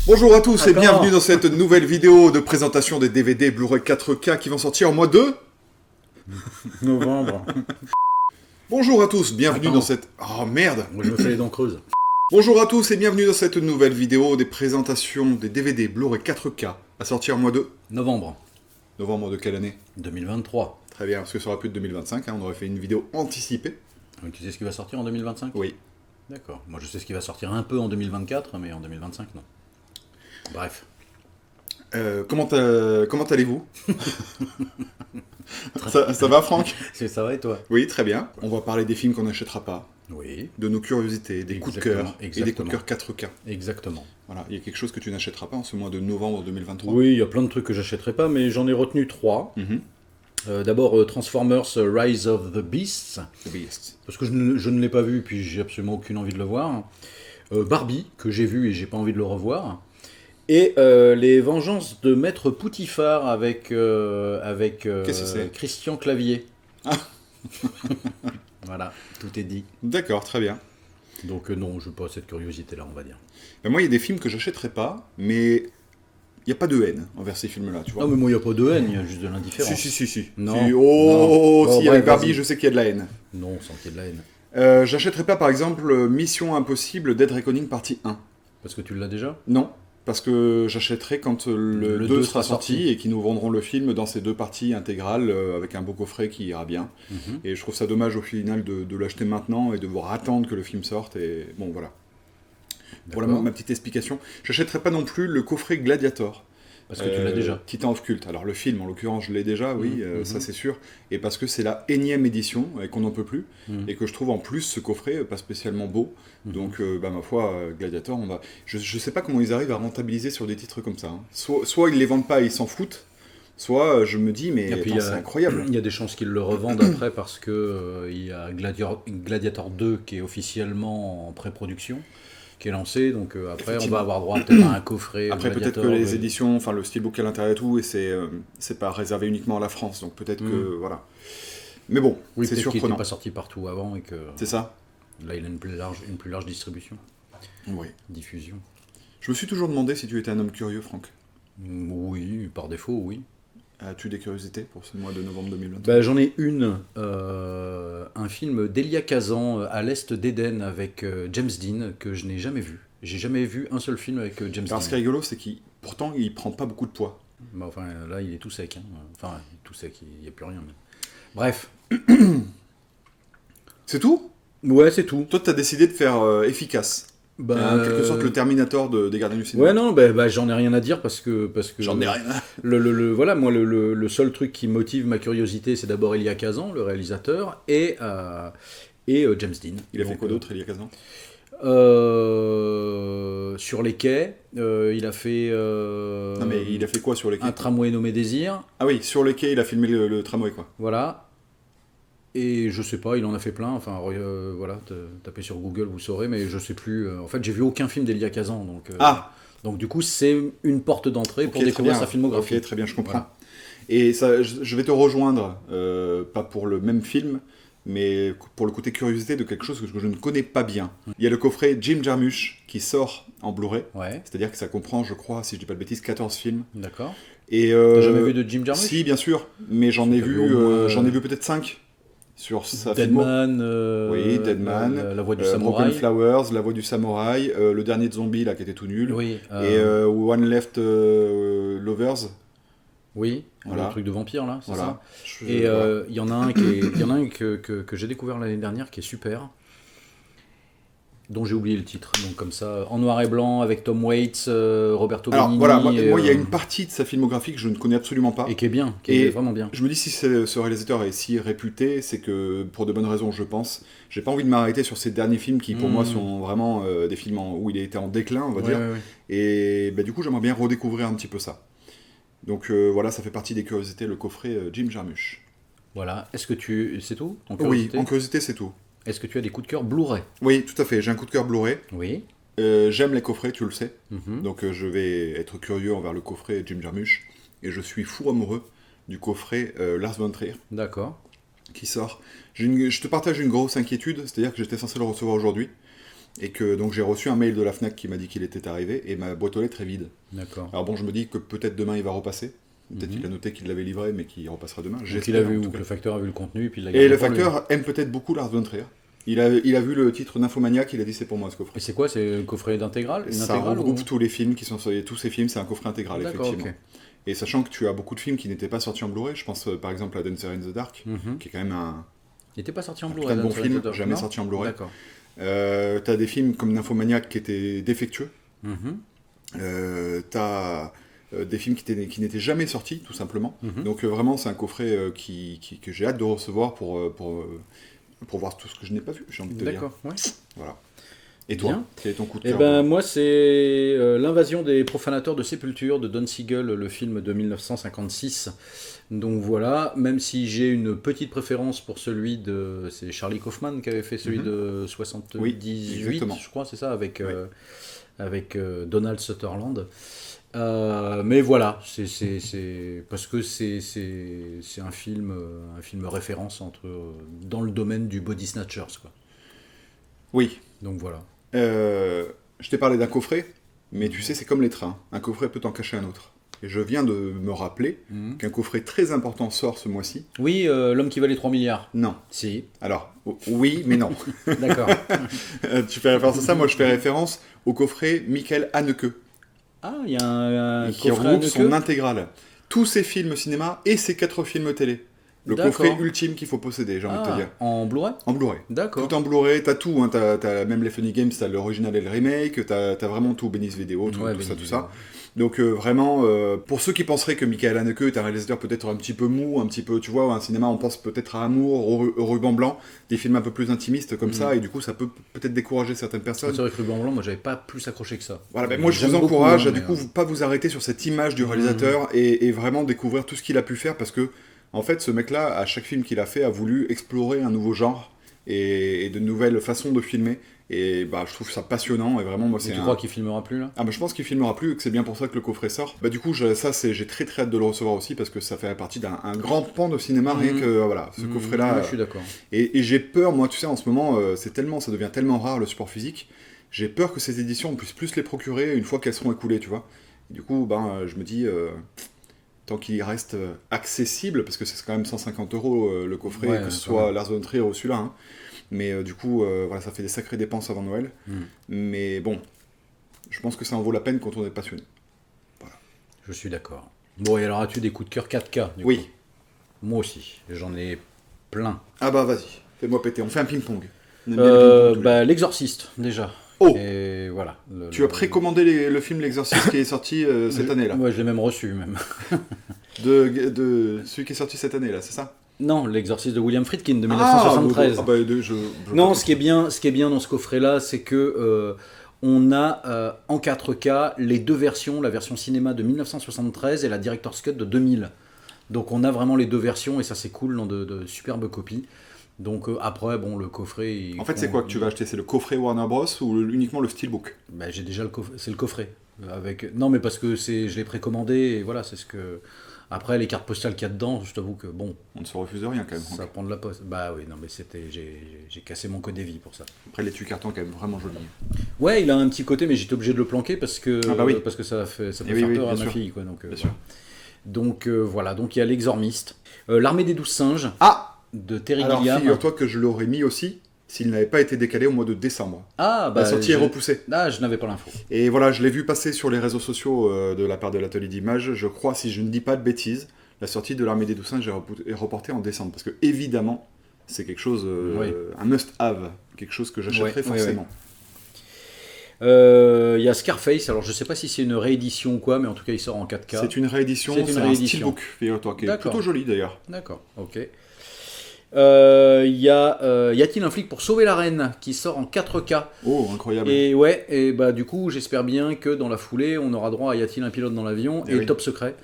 Bonjour à tous et Attends. bienvenue dans cette nouvelle vidéo de présentation des DVD Blu-ray 4K qui vont sortir en mois de... Novembre. Bonjour à tous, bienvenue Attends. dans cette... Oh merde. Moi, je me fais les dents creuses. Bonjour à tous et bienvenue dans cette nouvelle vidéo des présentations des DVD Blu-ray 4K à sortir en mois de... Novembre Novembre de quelle année? 2023. Très bien, parce que ça aurait pu être 2025, on aurait fait une vidéo anticipée. Donc, tu sais ce qui va sortir en 2025? Oui. D'accord. Moi, je sais ce qui va sortir un peu en 2024, mais en 2025, non. Bref. Comment allez-vous? ça va Franck? Ça va et toi? Oui, très bien. On va parler des films qu'on n'achètera pas, Oui. de nos curiosités, des coups de cœur et des coups de cœur 4K. Exactement. Voilà, il y a quelque chose que tu n'achèteras pas en ce mois de novembre 2023. Oui, il y a plein de trucs que j'achèterai pas, mais j'en ai retenu 3. Mhm. D'abord, Transformers Rise of the Beasts, The Beast. parce que je ne l'ai pas vu, puis j'ai absolument aucune envie de le voir. Barbie, que j'ai vu et j'ai pas envie de le revoir. Et Les Vengeances de Maître Poutifard avec Qu'est-ce que c'est? Christian Clavier. Ah. Voilà, tout est dit. D'accord, très bien. Donc non, je n'ai pas cette curiosité-là, on va dire. Ben, moi, il y a des films que j'achèterai pas, mais il n'y a pas de haine envers ces films-là, tu vois. Ah mais moi, il n'y a pas de haine, il y a juste de l'indifférence. Si. Non. Si. Oh, Non. si, Bon, avec bref, Barbie, vas-y. je sais qu'il y a de la haine. Non, sans qu'il y ait de la haine. J'achèterai pas, par exemple, Mission Impossible Dead Reckoning partie 1. Parce que tu l'as déjà? Non, parce que j'achèterai quand le 2 2 sera sera sorti sorti. et qu'ils nous vendront le film dans ses deux parties intégrales avec un beau coffret qui ira bien. Mhm. Et je trouve ça dommage au final de l'acheter maintenant et de devoir attendre que le film sorte. Et bon, voilà. Voilà D'accord. ma petite explication. J'achèterai pas non plus le coffret Gladiator. Parce que tu l'as déjà. Titan of Cult. Alors le film, en l'occurrence, je l'ai déjà, oui, ça mhm. c'est sûr. Et parce que c'est la énième édition et qu'on n'en peut plus. Mhm. Et que je trouve en plus ce coffret pas spécialement beau. Mhm. Donc, ma foi, Gladiator, on va... Je sais pas comment ils arrivent à rentabiliser sur des titres comme ça. Hein. Soit ils les vendent pas et ils s'en foutent. Soit je me dis, mais Et puis, attends, c'est incroyable. Il y a des chances qu'ils le revendent après parce que il y a Gladiator 2 qui est officiellement en pré-production, qui est lancé. Donc après, on Effectivement. va avoir droit peut-être à un coffret. Après, peut-être Gladiator, que les éditions, enfin le steelbook à l'intérieur et tout, et c'est pas réservé uniquement à la France. Donc peut-être que, voilà. Mais bon, Oui, c'est peut-être qu'il surprenant. n'était pas sorti partout avant et que C'est ça? là, il a une plus large distribution, Oui. diffusion. Je me suis toujours demandé si tu étais un homme curieux, Franck. Oui, par défaut, oui. As-tu des curiosités pour ce mois de novembre 2023? Bah, j'en ai une, un film d'Elia Kazan, À l'Est d'Éden, avec James Dean, que je n'ai jamais vu. J'ai jamais vu un seul film avec James Alors ce qui est Dean. rigolo, c'est pourtant il prend pas beaucoup de poids. Bah, enfin, là, il est tout sec. Hein. Enfin, tout sec, il n'y a plus rien. mais- Bref. C'est tout? Ouais, c'est tout. Toi, t'as décidé de faire efficace. En quelque sorte le Terminator des gardiens du cinéma. Ouais, non, bah, j'en ai rien à dire parce que J'en ai rien. voilà, moi, le seul truc qui motive ma curiosité, c'est d'abord Elia Kazan, le réalisateur, et James Dean. Il a fait Donc, quoi d'autre, Elia Kazan? Sur les quais, il a fait Non mais il a fait quoi sur les quais? un tramway nommé Désir, Ah oui, sur les quais, il a filmé le tramway, quoi. voilà. Et je sais pas, il en a fait plein. Enfin, voilà, tapez sur Google, vous saurez, mais je sais plus. En fait, j'ai vu aucun film d'Elia Kazan, donc du coup, c'est une porte d'entrée Ok, pour très découvrir bien. sa filmographie. Ok, très bien, je comprends. Voilà. Et ça, je vais te rejoindre, pas pour le même film, mais pour le côté curiosité de quelque chose que je ne connais pas bien. Il y a le coffret Jim Jarmusch qui sort en Blu-ray, Ouais, c'est-à-dire que ça comprend, je crois, si je dis pas de bêtises, 14 films. d'accord. Et T'as jamais vu de Jim Jarmusch? Si, bien sûr, mais j'en ai T'as vu, vu au moins, j'en ai vu peut-être 5 sur sa filmo. Deadman, Oui, Deadman, la voix du Broken samouraï. Flowers, La Voix du Samouraï, le dernier de zombie là qui était tout nul, Oui, et One Left Lovers. oui, Voilà. le truc de vampire là, c'est Voilà. ça. Et Voilà. il y en a un que j'ai découvert l'année dernière qui est super, dont j'ai oublié le titre. Donc comme ça, en noir et blanc avec Tom Waits, Roberto Alors Benigni. voilà, moi et, il y a une partie de sa filmographie que je ne connais absolument pas. et qui est bien, qui Et est vraiment bien. je me dis si ce réalisateur est si réputé, c'est que pour de bonnes raisons, je pense. J'ai pas envie de m'arrêter sur ces derniers films qui pour moi sont vraiment des films où il a été en déclin, on va dire. Ouais. Et du coup, j'aimerais bien redécouvrir un petit peu ça. Donc voilà, ça fait partie des curiosités, le coffret Jim Jarmusch. Voilà. Est-ce que c'est tout en Oui, curiosité en curiosité, c'est tout. Est-ce que tu as des coups de cœur Blu-ray? Oui, tout à fait, j'ai un coup de cœur Blu-ray. Oui. J'aime les coffrets, tu le sais. Mhm. Donc je vais être curieux envers le coffret Jim Jarmusch. Et je suis fou amoureux du coffret Lars von Trier D'accord. qui sort. Je te partage une grosse inquiétude, c'est-à-dire que j'étais censé le recevoir aujourd'hui. Et que donc j'ai reçu un mail de la Fnac qui m'a dit qu'il était arrivé, et ma boîte aux lettres est vide. D'accord. Alors bon, je me dis que peut-être demain il va repasser. Peut-être qu'il a noté qu'il l'avait livré, mais qu'il repassera demain. Donc il a vu, ou que le facteur a vu le contenu, puis il l'a Et le facteur aime peut-être beaucoup Lars von Trier. Il a vu le titre Nymphomaniac, il a dit c'est pour moi ce coffret. Et c'est quoi? C'est un coffret d'intégrale? Ça regroupe tous les films qui sont sortis. Tous ces films, c'est un coffret intégral, effectivement. Okay. Et sachant que tu as beaucoup de films qui n'étaient pas sortis en Blu-ray, je pense par exemple à Dancer in the Dark, qui est quand même un... Il n'était pas sorti en Blu-ray. Un bon film, jamais sorti en Blu-ray. D'accord. T'as des films comme Nymphomaniac qui étaient défectueux. T'as des films qui n'étaient jamais sortis, tout simplement. Donc vraiment, c'est un coffret que j'ai hâte de recevoir pour voir tout ce que je n'ai pas vu, j'ai envie de te dire. D'accord, ouais. Voilà. Et toi, quel est ton coup de cœur? Moi, c'est L'invasion des profanateurs de Sépulture de Don Siegel, le film de 1956. Donc voilà, même si j'ai une petite préférence pour celui de... C'est Charlie Kaufman qui avait fait celui de 78, oui, je crois, c'est ça, avec Donald Sutherland. Mais voilà, c'est parce que c'est un film référence dans le domaine du body snatchers, quoi. Oui. Donc voilà. Je t'ai parlé d'un coffret, mais tu sais, c'est comme les trains. Un coffret peut en cacher un autre. Et je viens de me rappeler qu'un coffret très important sort ce mois-ci. Oui, L'homme qui valait 3 milliards. Non. Si. Alors, oui, mais non. D'accord. Tu fais référence à ça, moi je fais référence au coffret Michael Haneke. Ah, il y a un qui regroupe son intégrale. Tous ses films cinéma et ses 4 films télé. Le coffret ultime qu'il faut posséder, j'ai envie de te dire. En Blu-ray? En Blu-ray. D'accord. Tout en Blu-ray, t'as tout. Hein, t'as même les Funny Games, t'as l'original et le remake, t'as vraiment tout, Benny's Vidéo, tout ça. Donc vraiment, pour ceux qui penseraient que Michael Haneke est un réalisateur peut-être un petit peu mou, un petit peu, tu vois, un cinéma, on pense peut-être à Amour, au Ruban Blanc, des films un peu plus intimistes comme ça, et du coup ça peut peut-être décourager certaines personnes. C'est vrai que Ruban Blanc, moi j'avais pas plus accroché que ça. Voilà, ben moi je vous encourage à du coup pas vous arrêter sur cette image du réalisateur et vraiment découvrir tout ce qu'il a pu faire, parce que en fait ce mec-là, à chaque film qu'il a fait, a voulu explorer un nouveau genre et de nouvelles façons de filmer. Et bah, je trouve ça passionnant, et vraiment moi c'est. Tu crois qu'il filmera plus là? Ah bah je pense qu'il filmera plus, et que c'est bien pour ça que le coffret sort. Bah du coup j'ai très très hâte de le recevoir aussi, parce que ça fait partie d'un grand pan de cinéma, rien que voilà, ce coffret là. Je suis d'accord. Et j'ai peur, moi tu sais en ce moment, ça devient tellement rare le support physique, j'ai peur que ces éditions on puisse plus les procurer une fois qu'elles seront écoulées, tu vois. Et du coup je me dis, tant qu'il reste accessible, parce que c'est quand même 150 € le coffret, que ce soit Lars von Trier ou celui-là, hein. Mais du coup, voilà, ça fait des sacrées dépenses avant Noël. Mais bon, je pense que ça en vaut la peine quand on est passionné. Voilà. Je suis d'accord. Bon, et alors as-tu des coups de cœur 4K du coup? Moi aussi, j'en ai plein. Ah bah vas-y, fais-moi péter, on fait un ping-pong. L'Exorciste, déjà. Oh! Et voilà. Tu as précommandé le film L'Exorciste qui est sorti cette année, là? Ouais, je l'ai même reçu, même. de celui qui est sorti cette année, là, c'est ça? Non, L'Exorciste de William Friedkin de 1973. Non, ce qui est bien dans ce coffret-là, c'est que on a en 4K les deux versions, la version cinéma de 1973 et la Director's Cut de 2000. Donc on a vraiment les deux versions, et ça c'est cool, dans de superbes copies. Donc après, bon, le coffret... En fait, c'est quoi que tu vas acheter? C'est le coffret Warner Bros. Ou uniquement le steelbook? Bah, j'ai déjà c'est le coffret. Non, mais parce que je l'ai précommandé, et voilà, c'est ce que... Après, les cartes postales qu'il y a dedans, je t'avoue que bon... On ne se refuse rien quand même. Ça prend de la poste. Bah oui, non, mais j'ai cassé mon code vie pour ça. Après, l'étui carton quand même vraiment joli. Ouais, il a un petit côté, mais j'étais obligé de le planquer parce que ça peut faire peur à ma fille, quoi. Donc, donc voilà, donc il y a L'Exormiste. L'Armée des 12 singes. De Terry Gilliam. Alors figure-toi que je l'aurais mis aussi s'il n'avait pas été décalé au mois de décembre. Ah, bah, la sortie est repoussée. Ah, je n'avais pas l'info. Et voilà, je l'ai vu passer sur les réseaux sociaux de la part de l'atelier d'images. Je crois, si je ne dis pas de bêtises, la sortie de l'Armée des 12 singes est reportée en décembre. Parce que, évidemment, c'est quelque chose, un must-have, quelque chose que j'achèterai forcément. Il y a Scarface, alors je sais pas si c'est une réédition ou quoi, mais en tout cas il sort en 4K. C'est une réédition, c'est un steelbook, figure-toi, qui est plutôt joli d'ailleurs. D'accord, ok. Y a-t-il un flic pour sauver la reine qui sort en 4K? Oh, incroyable. Et bah du coup j'espère bien que dans la foulée on aura droit à Y a-t-il un pilote dans l'avion et Top Secret,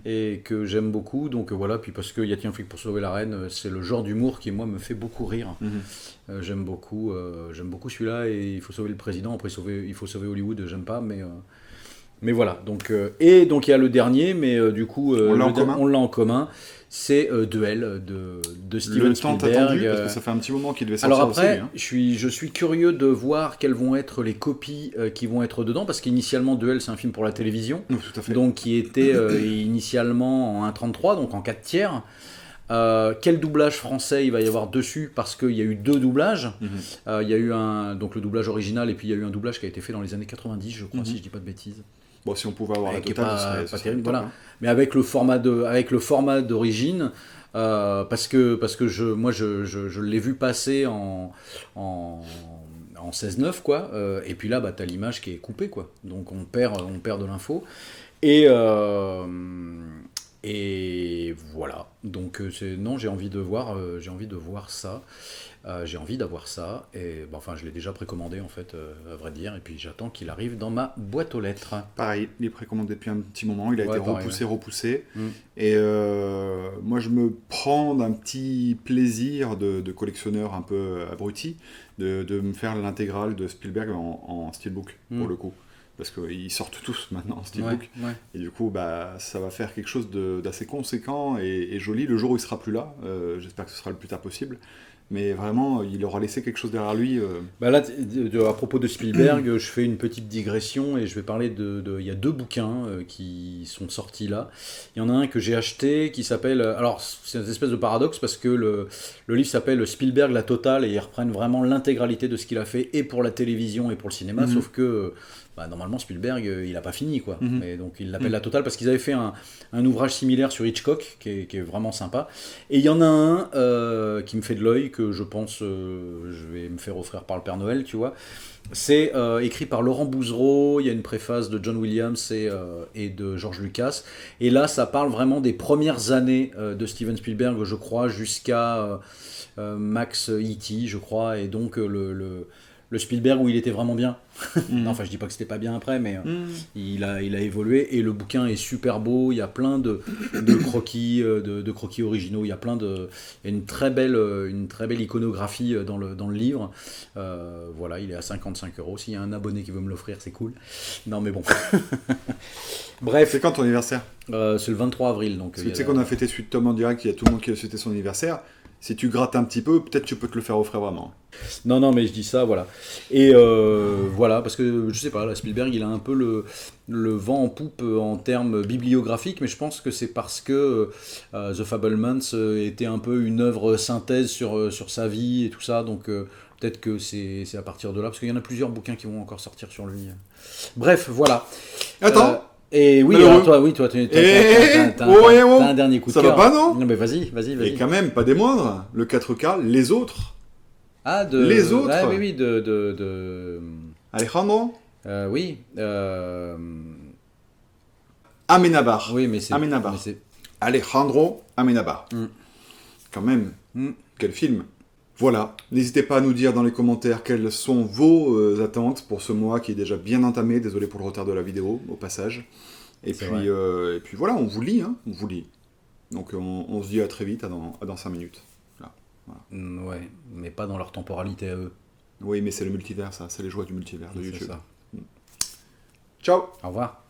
et que j'aime beaucoup, donc voilà, puis parce que Y a-t-il un flic pour sauver la reine, c'est le genre d'humour qui moi me fait beaucoup rire. J'aime beaucoup celui-là, et il faut sauver le président, après il faut sauver Hollywood, j'aime pas, Mais voilà, et donc il y a le dernier, mais du coup, On l'a en commun. on l'a en commun. C'est Duel de Steven Le temps Spielberg. attendu, parce que ça fait un petit moment qu'il devait sortir Alors aussi, après, lui, hein. je suis curieux de voir quelles vont être les copies qui vont être dedans, parce qu'initialement Duel c'est un film pour la télévision, Oui, tout à fait. donc qui était initialement en 1/33, donc en 4 tiers. Quel doublage français il va y avoir dessus, parce qu'il y a eu 2 doublages. Il y a eu donc le doublage original, et puis il y a eu un doublage qui a été fait dans les années 90, je crois, si je dis pas de bêtises. Bon, si on pouvait avoir la Qui est totale, pas ce serait terrible, top, voilà. hein. Mais avec le format d'origine, parce que moi je l'ai vu passer en 16:9 quoi, et puis là bah t'as l'image qui est coupée quoi, donc on perd de l'info et voilà. Donc non, j'ai envie de voir ça. J'ai envie d'avoir ça, et bah, enfin je l'ai déjà précommandé en fait, à vrai dire, et puis j'attends qu'il arrive dans ma boîte aux lettres. Pareil, il est précommandé depuis un petit moment, il a été pareil, repoussé. Et moi je me prends d'un petit plaisir de collectionneur un peu abruti, de me faire l'intégrale de Spielberg en steelbook, pour le coup. Parce qu'ils sortent tous maintenant en steelbook. Et du coup, bah, ça va faire quelque chose d'assez conséquent et joli le jour où il sera plus là. J'espère que ce sera le plus tard possible. Mais vraiment, il aura laissé quelque chose derrière lui. Bah là, à propos de Spielberg, je fais une petite digression et je vais parler il y a 2 bouquins qui sont sortis là. Il y en a un que j'ai acheté qui s'appelle... Alors, c'est une espèce de paradoxe parce que le livre s'appelle Spielberg la totale, et ils reprennent vraiment l'intégralité de ce qu'il a fait, et pour la télévision et pour le cinéma, sauf que... Bah, normalement Spielberg il n'a pas fini quoi, et donc il l'appelle la totale parce qu'ils avaient fait un ouvrage similaire sur Hitchcock qui est vraiment sympa, et il y en a un qui me fait de l'œil, que je pense je vais me faire offrir par le Père Noël, tu vois. C'est écrit par Laurent Bouzereau, il y a une préface de John Williams et de George Lucas, et là ça parle vraiment des premières années de Steven Spielberg, je crois, jusqu'à Max E.T., je crois, et donc le Spielberg où il était vraiment bien. Non, enfin je dis pas que c'était pas bien après, mais il a évolué, et le bouquin est super beau, il y a plein de croquis, de croquis originaux, il y a une très belle iconographie dans le livre. Voilà, il est à 55 €. S'il y a un abonné qui veut me l'offrir, c'est cool. Non mais bon. Bref. C'est quand ton anniversaire? C'est le 23 avril. Donc, parce que tu sais qu'on a fêté Suite Tom en direct, il y a tout le monde qui a fêté son anniversaire. Si tu grattes un petit peu, peut-être tu peux te le faire offrir vraiment. Non, mais je dis ça, voilà. Et voilà, parce que je sais pas, là, Spielberg, il a un peu le vent en poupe en termes bibliographiques, mais je pense que c'est parce que The Fabelmans était un peu une œuvre synthèse sur sa vie et tout ça, donc peut-être que c'est à partir de là, parce qu'il y en a plusieurs bouquins qui vont encore sortir sur lui. Bref, voilà. Attends. Et oui, alors toi, t'as un dernier coup de cœur. Ça va pas, non? Non, mais vas-y. Et quand même, pas des moindres. Le 4K, les autres. Ah, les autres. Ah, oui, de... Alejandro. Oui. Amenábar. Oui, mais c'est... Amenábar. Alejandro Amenábar. Quand même. Quel film. Voilà, n'hésitez pas à nous dire dans les commentaires quelles sont vos attentes pour ce mois qui est déjà bien entamé. Désolé pour le retard de la vidéo, au passage. Et puis voilà, on vous lit, hein, on vous lit. Donc on se dit à très vite, dans 5 minutes. Là, voilà. Ouais, mais pas dans leur temporalité à eux. Oui, mais c'est le multivers, ça, c'est les joies du multivers de c'est YouTube. Ça. Ciao. Au revoir.